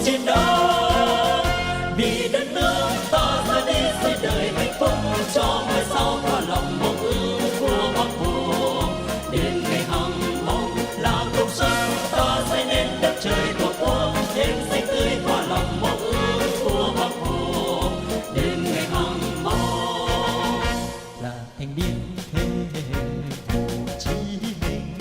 chiến đấu. Vì đất nước ta ra đi xây đời hạnh phúc cho mai sau qua lòng mong ước của Bác Hồ. Đến ngày hằng mong là công sức ta xây nên đất trời tổ quốc thêm xanh tươi qua lòng mong ước của Bác Hồ. Đến ngày hằng mong là thanh niên thế hệ Hồ Chí Minh,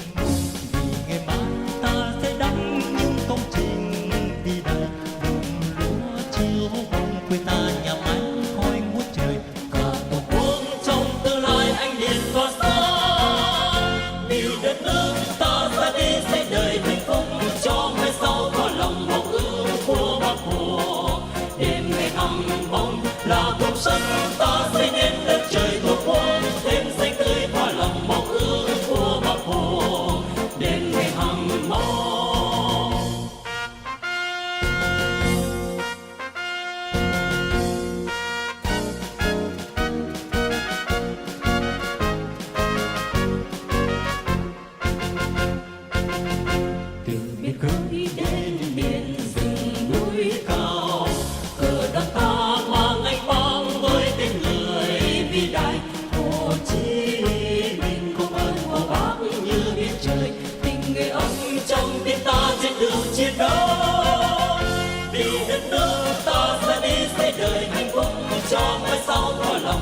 vì ngày mai ta sẽ đắm những công trình vĩ đại, đồng lúa chiếu bóng quê ta nhà máy khói ngút trời, cả tổ quốc trong tương lai anh liền tỏa sáng. Vì đất nước ta ra đi xây đời hạnh phúc cho mai sau qua lòng mong ước của Bác Hồ. Đến ngày hằng mong là công sức ta xây nên đất trời tổ quốc thêm xanh tươi qua lòng mong ước của Bác Hồ. Đến ngày hằng mong từ miền khơi đến biển rừng núi cao, cờ đất ta mang anh mang với tên người vĩ đại Hồ Chí Minh. Công ơn của Bác như biển trời, tình người ông trong tim ta trên đường chiến đấu. Vì đất nước ta ra đi xây đời hạnh phúc cho mai sau qua lòng